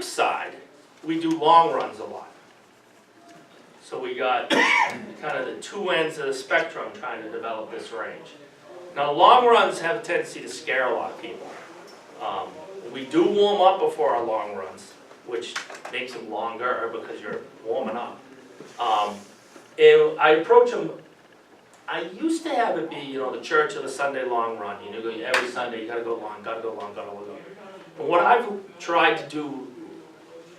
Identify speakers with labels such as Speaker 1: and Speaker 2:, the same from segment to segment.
Speaker 1: flip side, we do long runs a lot. So we got kind of the two ends of the spectrum trying to develop this range. Now long runs have a tendency to scare a lot of people. We do warm up before our long runs, which makes them longer because you're warming up. And I approach them, I used to have it be, you know, the church of the Sunday long run. You know, every Sunday you gotta go long, gotta go long, gotta go long. But what I've tried to do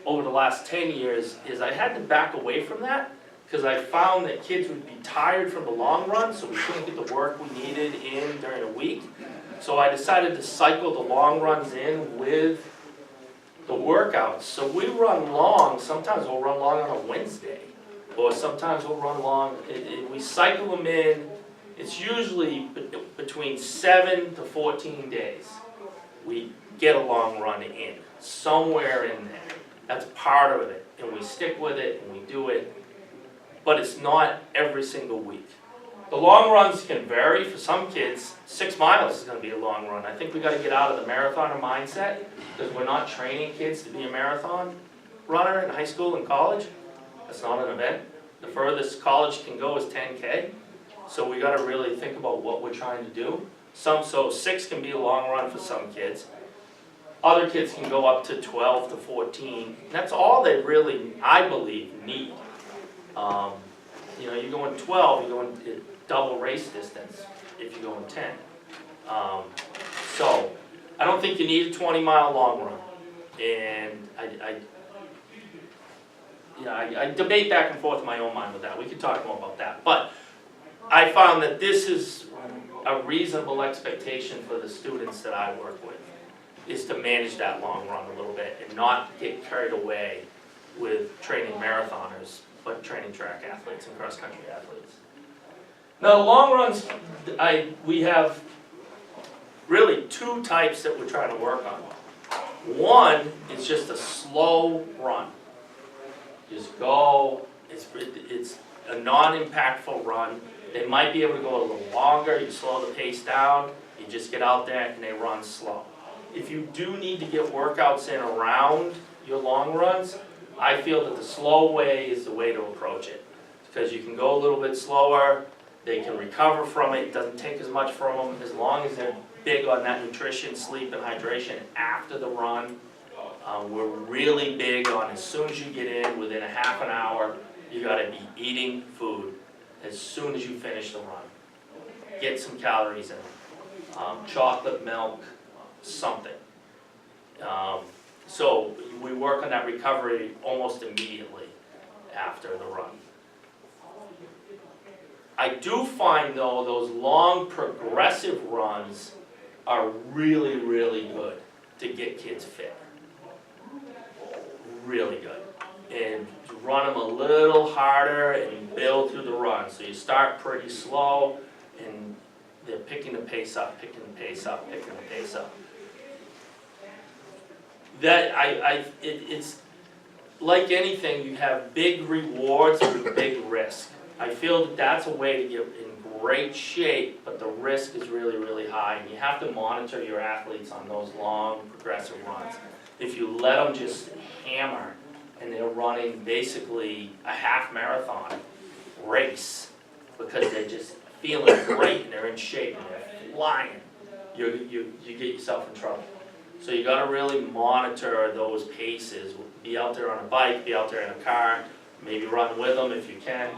Speaker 1: over the last 10 years is I had to back away from that because I found that kids would be tired from the long run, so we couldn't get the work we needed in during the week. So I decided to cycle the long runs in with the workouts. So we run long, sometimes we'll run long on a Wednesday, or sometimes we'll run long, we cycle them in. It's usually between 7 to 14 days. We get a long run in, somewhere in there. That's part of it, and we stick with it, and we do it, but it's not every single week. The long runs can vary. For some kids, 6 miles is going to be a long run. I think we got to get out of the marathoner mindset because we're not training kids to be a marathon runner in high school and college. That's not an event. The furthest college can go is 10K. So we got to really think about what we're trying to do. So 6 can be a long run for some kids. Other kids can go up to 12 to 14. That's all they really, I believe, need. You know, you're going 12, you're going double race distance if you're going 10. So I don't think you need a 20-mile long run. And I debate back and forth in my own mind with that. We could talk more about that. But I found that this is a reasonable expectation for the students that I work with, is to manage that long run a little bit and not get carried away with training marathoners, but training track athletes and cross-country athletes. Now the long runs, we have really 2 types that we're trying to work on. One is just a slow run. Just go, it's a non-impactful run. They might be able to go a little longer, you slow the pace down, you just get out there and they run slow. If you do need to get workouts in around your long runs, I feel that the slow way is the way to approach it. Because you can go a little bit slower, they can recover from it, it doesn't take as much from them, as long as they're big on that nutrition, sleep, and hydration after the run. We're really big on as soon as you get in, within a half an hour, you gotta be eating food as soon as you finish the run. Get some calories in. Chocolate, milk, something. So we work on that recovery almost immediately after the run. I do find though those long progressive runs are really, really good to get kids fit. Really good. And run them a little harder and build through the run. So you start pretty slow and they're picking the pace up, picking the pace up, picking the pace up. It's like anything, you have big rewards with big risk. I feel that that's a way to get in great shape, but the risk is really, really high. And you have to monitor your athletes on those long, progressive runs. If you let them just hammer and they're running basically a half marathon race because they're just feeling great and they're in shape and they're flying, you get yourself in trouble. So you got to really monitor those paces. Be out there on a bike, be out there in a car, maybe run with them if you can,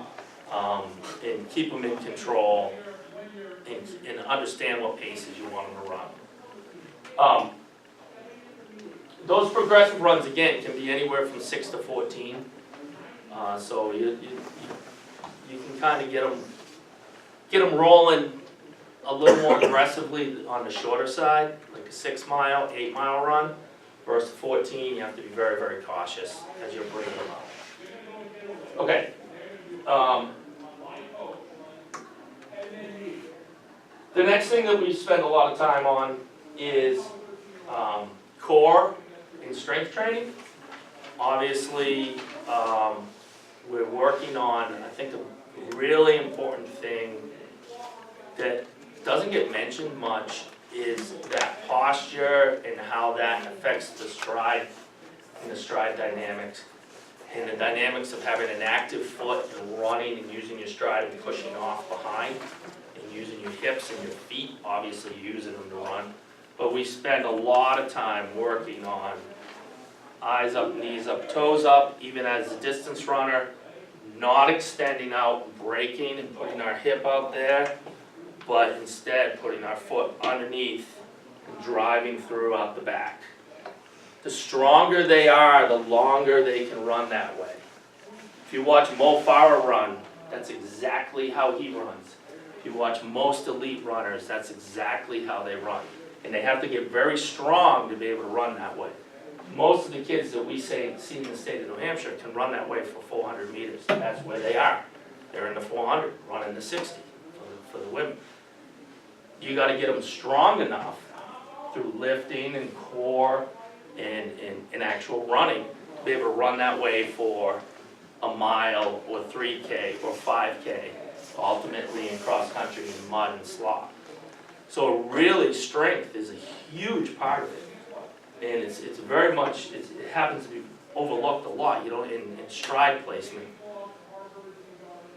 Speaker 1: and keep them in control and understand what paces you want them to run. Those progressive runs, again, can be anywhere from 6 to 14. So you can kind of get them rolling a little more aggressively on the shorter side, like a 6 mile, 8 mile run, versus 14, you have to be very, very cautious as you're bringing them up. Okay. The next thing that we spend a lot of time on is core and strength training. Obviously, we're working on, I think, a really important thing that doesn't get mentioned much is that posture and how that affects the stride in the stride dynamics. And the dynamics of having an active foot and running and using your stride and pushing off behind and using your hips and your feet, obviously using them to run. But we spend a lot of time working on eyes up, knees up, toes up, even as a distance runner, not extending out, breaking and putting our hip out there, but instead putting our foot underneath and driving through out the back. The stronger they are, the longer they can run that way. If you watch Mo Farah run, that's exactly how he runs. If you watch most elite runners, that's exactly how they run. And they have to get very strong to be able to run that way. Most of the kids that we see in the state of New Hampshire can run that way for 400 meters. That's where they are. They're in the 400, running the 60 for the women. You got to get them strong enough through lifting and core and actual running to be able to run that way for a mile or 3K or 5K, ultimately in cross country in mud and slop. So really strength is a huge part of it. And it's very much, it happens to be overlooked a lot, you know, in stride placement.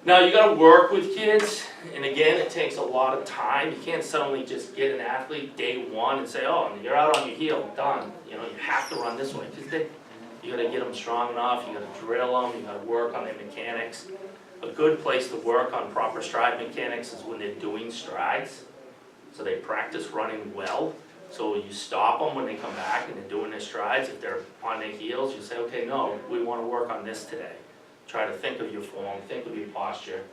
Speaker 1: Now you got to work with kids, and again, it takes a lot of time. You can't suddenly just get an athlete day one and say, oh, you're out on your heel, done. You know, you have to run this way. Because you got to get them strong enough, you got to drill them, you got to work on their mechanics. A good place to work on proper stride mechanics is when they're doing strides. So they practice running well. So you stop them when they come back and they're doing their strides. If they're on their heels, you say, okay, no, we want to work on this today. Try to think of your form, think of your posture,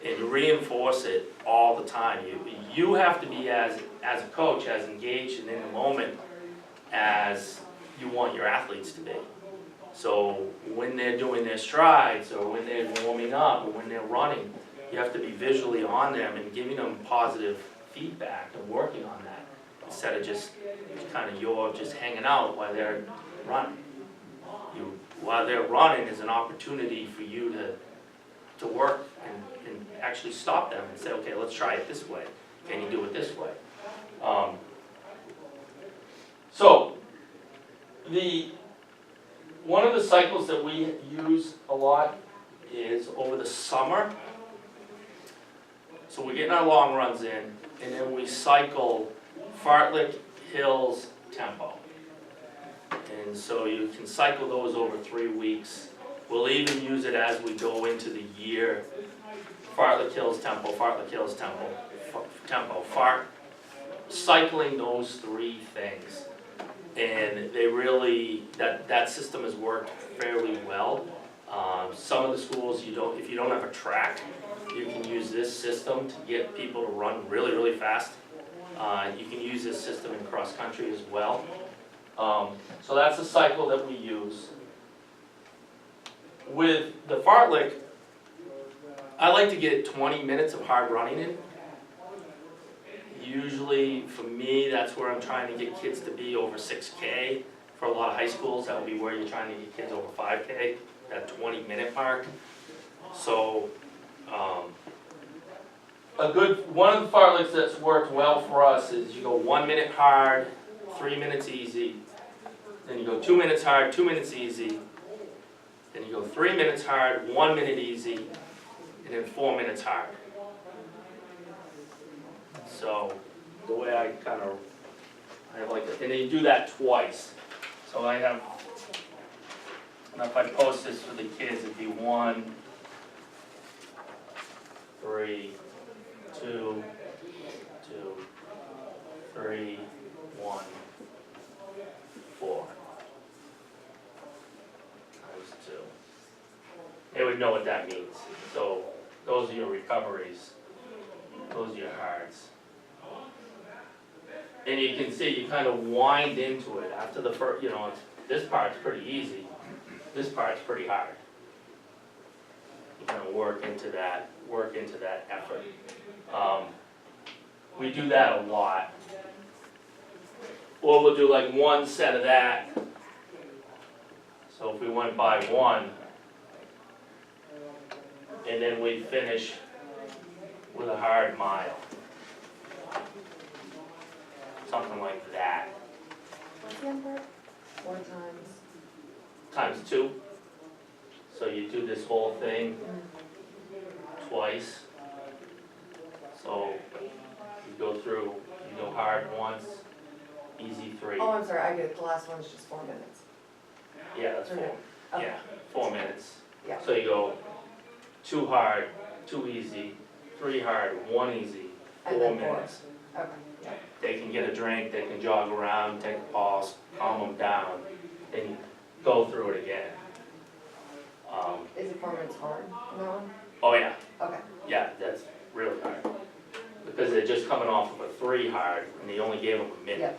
Speaker 1: and reinforce it all the time. You have to be, as a coach, as engaged and in the moment as you want your athletes to be. So when they're doing their strides, or when they're warming up, or when they're running, you have to be visually on them and giving them positive feedback and working on that, instead of just kind of you're just hanging out while they're running. While they're running is an opportunity for you to work and actually stop them and say, okay, let's try it this way. Can you do it this way? So one of the cycles that we use a lot is over the summer. So we're getting our long runs in, and then we cycle fartlek, hills, tempo. And so you can cycle those over 3 weeks. We'll even use it as we go into the year. Fartlek, hills, tempo, fartlek, hills, tempo, tempo, fart. Cycling those three things. And they really, that system has worked fairly well. Some of the schools, if you don't have a track, you can use this system to get people to run really, really fast. You can use this system in cross country as well. So that's the cycle that we use. With the fartlek, I like to get 20 minutes of hard running in. Usually, for me, that's where I'm trying to get kids to be over 6K. For a lot of high schools, that would be where you're trying to get kids over 5K, that 20-minute mark. So, one of the fartleks that's worked well for us is you go 1 minute hard, 3 minutes easy, then you go 2 minutes hard, 2 minutes easy, then you go 3 minutes hard, 1 minute easy, and then 4 minutes hard. So the way I have like, and then you do that twice. So I have, and if I post this for the kids, it'd be 1, 3, 2, 2, 3, 1, 4. Times 2. They would know what that means. So those are your recoveries. Those are your hards. And you can see you kind of wind into it after the first, this part's pretty easy. This part's pretty hard. You kind of work into that effort. We do that a lot. Or we'll do like one set of that. So if we went by 1, and then we finish with a hard mile. Something like that.
Speaker 2: What's the number? 4 times.
Speaker 1: times 2. So you do this whole thing twice. So you go through, you go hard once, easy 3.
Speaker 2: Oh, I'm sorry, I get it, the last one's just 4 minutes.
Speaker 1: Yeah, that's 4.
Speaker 2: Okay.
Speaker 1: Yeah, 4 minutes.
Speaker 2: Yeah.
Speaker 1: So you go 2 hard, 2 easy, 3 hard, 1 easy, 4
Speaker 2: And then 4.
Speaker 1: minutes.
Speaker 2: Okay, yeah.
Speaker 1: They can get a drink, they can jog around, take a pause, calm them down, and go through it again.
Speaker 2: Is it 4 minutes hard in that one?
Speaker 1: Oh yeah,
Speaker 2: Okay.
Speaker 1: yeah, that's really hard. Because they're just coming off of a 3 hard, and they only gave them a minute.
Speaker 2: Yep.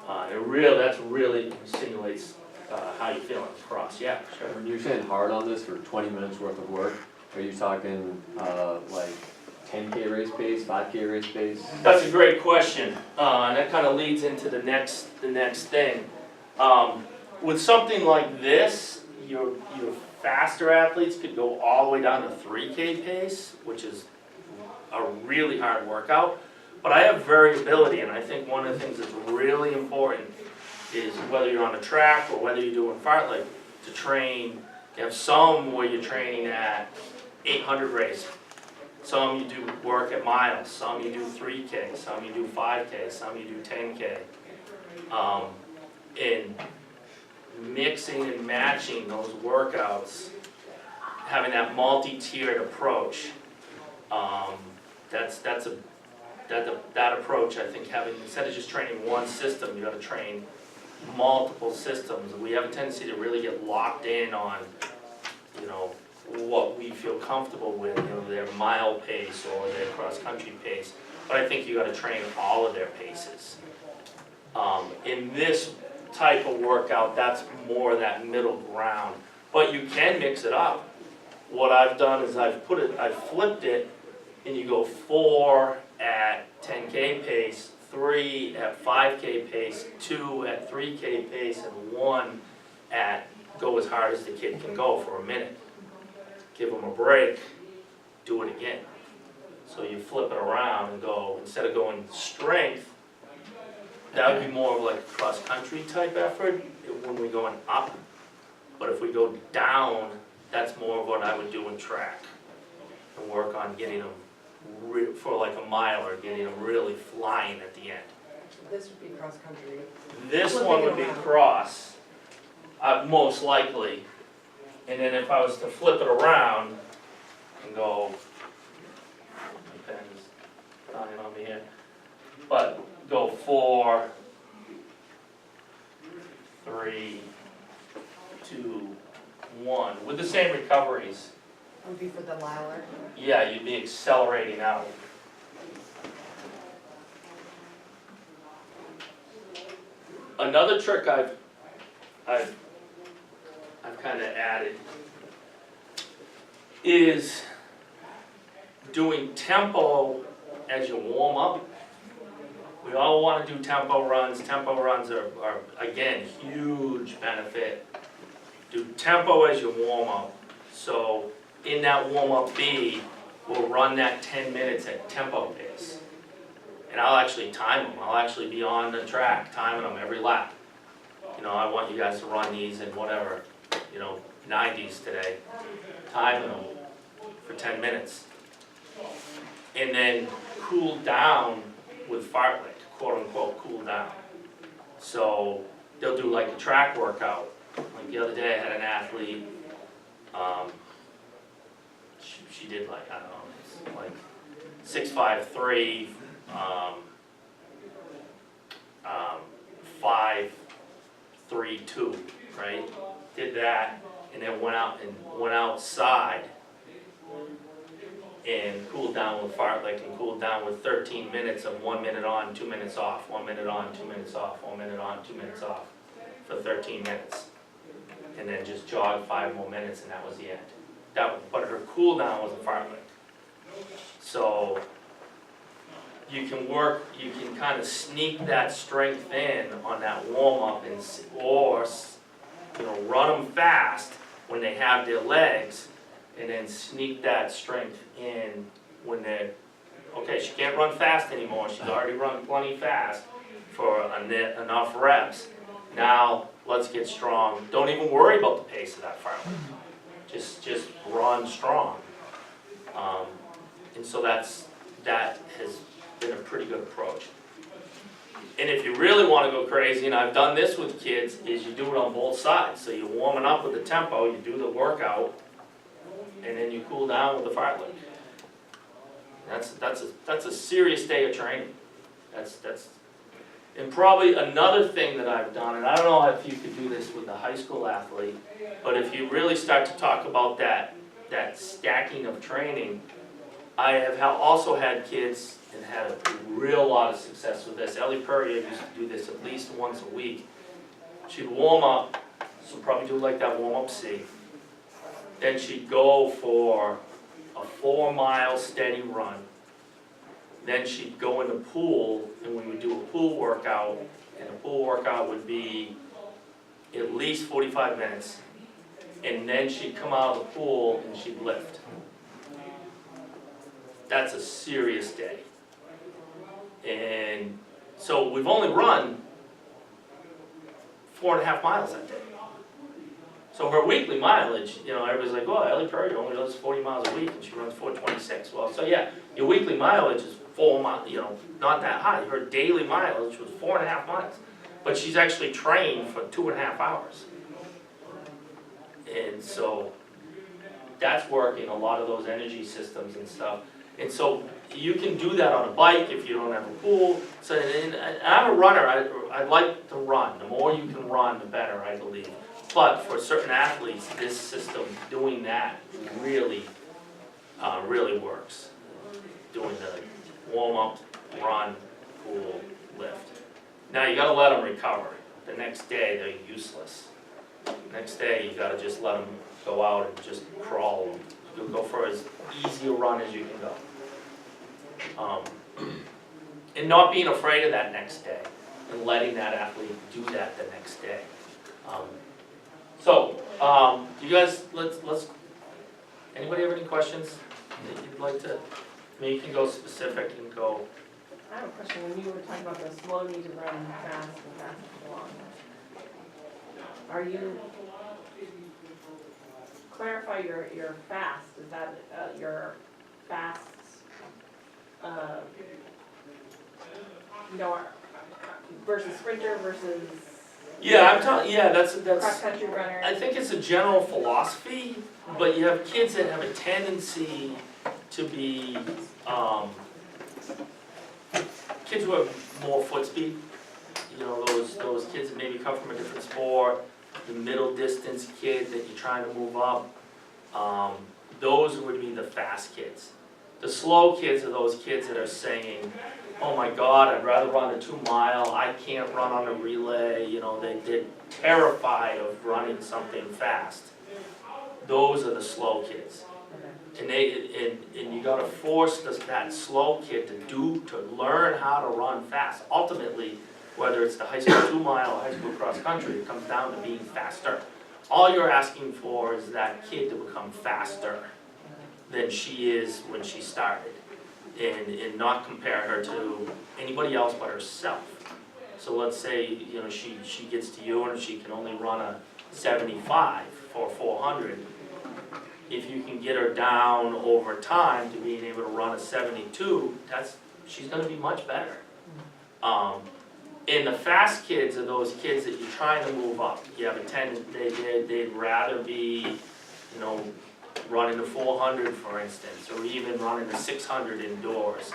Speaker 1: That really stimulates how you feel across, yeah, sure.
Speaker 3: When you're saying hard on this for 20 minutes worth of work, are you talking like 10K race pace, 5K race pace?
Speaker 1: That's a great question, and that kind of leads into the next thing. With something like this, your faster athletes could go all the way down to 3K pace, which is a really hard workout. But I have variability, and I think one of the things that's really important is whether you're on a track or whether you're doing fartlek, to train. You have some where you're training at 800 race. Some you do work at miles, some you do 3K, some you do 5K, some you do 10K. And mixing and matching those workouts, having that multi-tiered approach, that approach, I think, instead of just training one system, you got to train multiple systems. We have a tendency to really get locked in on, what we feel comfortable with, their mile pace or their cross-country pace. But I think you got to train all of their paces. In this type of workout, that's more that middle ground. But you can mix it up. What I've done is I've flipped it, and you go 4 at 10K pace, 3 at 5K pace, 2 at 3K pace, and 1 at go as hard as the kid can go for a minute. Give them a break, do it again. So you flip it around and go, instead of going strength, that would be more of like a cross-country type effort when we're going up. But if we go down, that's more of what I would do in track and work on getting them for like a mile or getting them really flying at the end.
Speaker 2: This would be cross-country.
Speaker 1: This
Speaker 2: Flipping
Speaker 1: one
Speaker 2: it
Speaker 1: would be
Speaker 2: around.
Speaker 1: cross, most likely. And then if I was to flip it around and go, my pen's dying on me here, but go 4, 3, 2, 1, with the same recoveries.
Speaker 2: Would be for the miler.
Speaker 1: Yeah, you'd be accelerating out. Another trick I've kind of added is doing tempo as you warm up. We all want to do tempo runs. Tempo runs are again, huge benefit. Do tempo as you warm up. So in that warm-up B, we'll run that 10 minutes at tempo pace. And I'll actually time them. I'll actually be on the track timing them every lap. I want you guys to run these in whatever, 90s today, timing them for 10 minutes. And then cool down with fartlek, quote unquote, cool down. So they'll do like a track workout. Like the other day I had an athlete, she did like, I don't know, like 6'5", 5, 3, 2, right? Did that, and then went outside and cooled down with fartlek and cooled down with 13 minutes of 1 minute on, 2 minutes off, 1 minute on, 2 minutes off, 1 minute on, 2 minutes off for 13 minutes. And then just jog 5 more minutes, and that was the end. But her cool down was a fartlek. So you can kind of sneak that strength in on that warm up, or run them fast when they have their legs, and then sneak that strength in when they're, okay, she can't run fast anymore, she's already run plenty fast for enough reps. Now let's get strong. Don't even worry about the pace of that farther. Just run strong. And so that has been a pretty good approach. And if you really want to go crazy, and I've done this with kids, is you do it on both sides. So you're warming up with the tempo, you do the workout, and then you cool down with the fartlek. That's a serious day of training. And probably another thing that I've done, and I don't know if you could do this with a high school athlete, but if you really start to talk about that stacking of training, I have also had kids and had a real lot of success with this. Ellie Purrier used to do this at least once a week. She'd warm up, so probably do like that warm-up C. Then she'd go for a 4-mile steady run. Then she'd go in the pool, and we would do a pool workout, and the pool workout would be at least 45 minutes. And then she'd come out of the pool and she'd lift. That's a serious day. And so we've only run 4.5 miles that day. So her weekly mileage, you know, everybody's like, well, Ellie Purrier only does 40 miles a week and she runs 426. Well, so yeah, your weekly mileage is 4 miles, you know, not that high. Her daily mileage was 4.5 miles. But she's actually trained for 2.5 hours. And so that's working a lot of those energy systems and stuff. And so you can do that on a bike if you don't have a pool. So, and I'm a runner, I like to run. The more you can run, the better, I believe. But for certain athletes, this system, doing that really, really works. Doing the warm-up, run, pool, lift. Now you gotta let them recover. The next day, they're useless. Next day, you gotta just let them go out and just crawl. You'll go for as easy a run as you can go. And not being afraid of that next day, and letting that athlete do that the next day. You guys, let's, anybody have any questions that you'd like to, I mean, you can go specific and go.
Speaker 2: I have a question. When you were talking about the slow need to run fast and fast to long, are you, clarify your fast, is that your fast, you know, versus sprinter versus
Speaker 1: Yeah, I'm telling, yeah, that's,
Speaker 2: cross-country runner?
Speaker 1: I think it's a general philosophy, but you have kids that have a tendency to be, kids who have more foot speed. You know, those kids that maybe come from a different sport, the middle distance kid that you're trying to move up, those would be the fast kids. The slow kids are those kids that are saying, oh my God, I'd rather run a 2 mile, I can't run on a relay, you know, they're terrified of running something fast. Those are the slow kids. And you gotta force that slow kid to learn how to run fast. Ultimately, whether it's the high school 2 mile or high school cross country, it comes down to being faster. All you're asking for is that kid to become faster than she is when she started. And not compare her to anybody else but herself. So let's say, you know, she gets to you and she can only run a 75 for 400. If you can get her down over time to being able to run a 72, she's gonna be much better. And the fast kids are those kids that you're trying to move up. You have a tendency, they'd rather be, you know, running the 400, for instance, or even running the 600 indoors,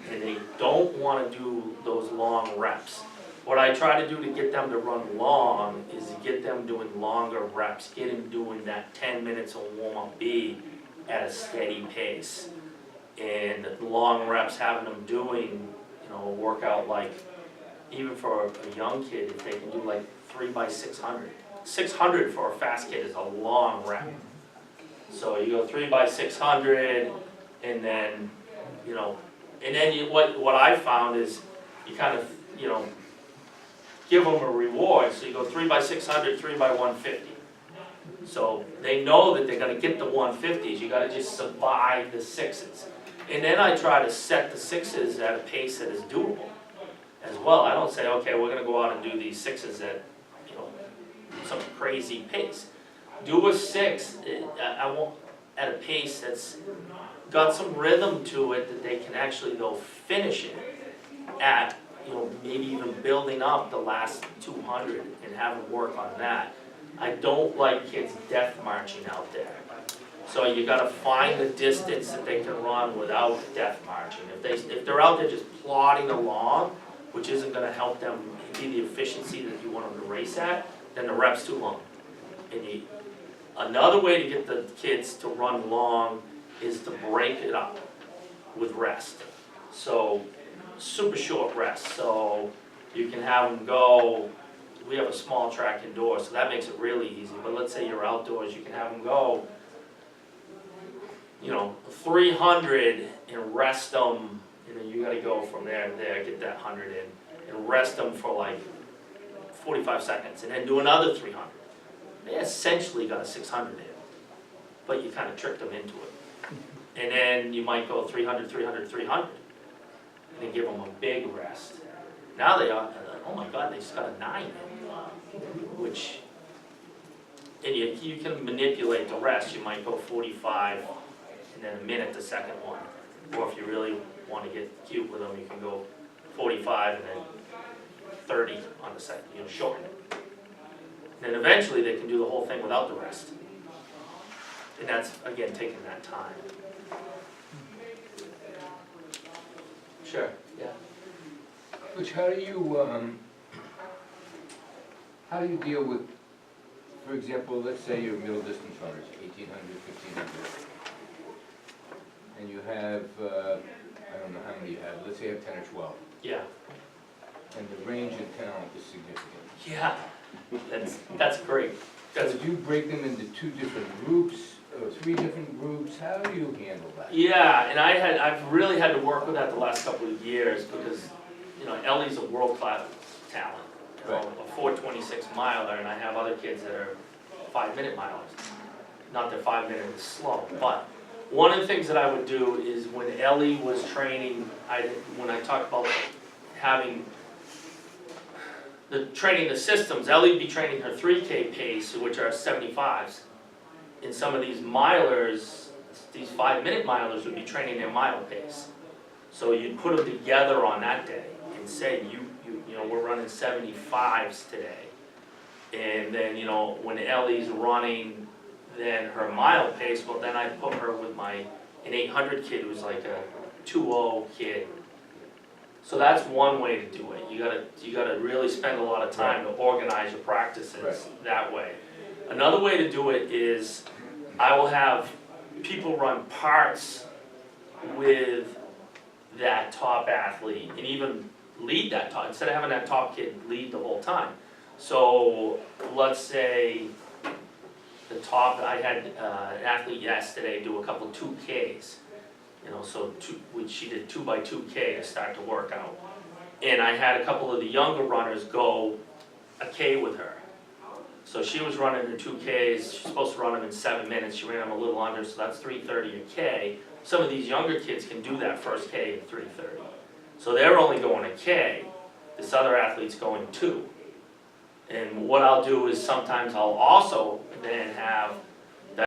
Speaker 1: and they don't want to do those long reps. What I try to do to get them to run long is to get them doing longer reps, get them doing that 10 minutes of warm-up B at a steady pace. And long reps, having them doing, you know, a workout like, even for a young kid, if they can do like 3 by 600. 600 for a fast kid is a long rep. So you go 3 by 600, and then, you know, and then what I found is you kind of, you know, give them a reward. So you go 3 by 600, 3 by 150. So they know that they're going to get the 150s. You got to just survive the 6s. And then I try to set the 6s at a pace that is doable as well. I don't say, okay, we're going to go out and do these 6s at, you know, some crazy pace. Do a 6, I want, at a pace that's got some rhythm to it that they can actually go finish it at, you know, maybe even building up the last 200 and have them work on that. I don't like kids death marching out there. So you gotta find the distance that they can run without death marching. If they're out there just plodding along, which isn't gonna help them be the efficiency that you want them to race at, then the rep's too long. And another way to get the kids to run long is to break it up with rest. So, super short rest, so you can have them go, we have a small track indoors, so that makes it really easy, but let's say you're outdoors, you can have them go, you know, 300 and rest them, and then you gotta go from there to there, get that 100 in, and rest them for like 45 seconds, and then do another 300. They essentially got a 600 in, but you kinda tricked them into it. And then you might go 300, 300, 300, and then give them a big rest. Now they are, oh my God, they just got a 9 in, which, and you can manipulate the rest. You might go 45, and then a minute the second one. Or if you really want to get cute with them, you can go 45 and then 30 on the second, you know, shorten it. And then eventually they can do the whole thing without the rest. And that's, again, taking that time. Sure, yeah.
Speaker 4: Which, how do you deal with, for example, let's say you're middle distance runners, 1,800, 1,500, and you have, I don't know how many you have, let's say you have 10 or 12,
Speaker 1: Yeah,
Speaker 4: and the range of talent is significant.
Speaker 1: yeah, that's great.
Speaker 4: So do you break them into 2 different groups, or 3 different groups? How do you handle that?
Speaker 1: Yeah, and I've really had to work with that the last couple of years because, you know, Ellie's a world-class talent. You know,
Speaker 4: Right.
Speaker 1: a 4:26 miler, and I have other kids that are 5-minute milers. Not that 5 minutes is slow, but one of the things that I would do is when Ellie was training, when I talked about having training the systems, Ellie'd be training her 3K pace, which are 75s. And some of these milers, these 5-minute milers would be training their mile pace. So you'd put them together on that day and say, you know, we're running 75s today. And then, you know, when Ellie's running then her mile pace, well then I'd put her with an 800 kid who's like a 2:0 kid. So that's one way to do it. You gotta really spend a lot of time to organize your practices that way. Another way to do it is I will have people run parts with that top athlete and even lead that top, instead of having that top kid lead the whole time. So let's say the top, I had an athlete yesterday do a couple 2Ks. You know, so she did 2x2K to start to work out. And I had a couple of the younger runners go a K with her. So she was running her 2Ks, she's supposed to run them in 7 minutes, she ran them a little under, so that's 3:30 a K. Some of these younger kids can do that first K in 3:30. So they're only going a K, this other athlete's going 2. And what I'll do is sometimes I'll also then have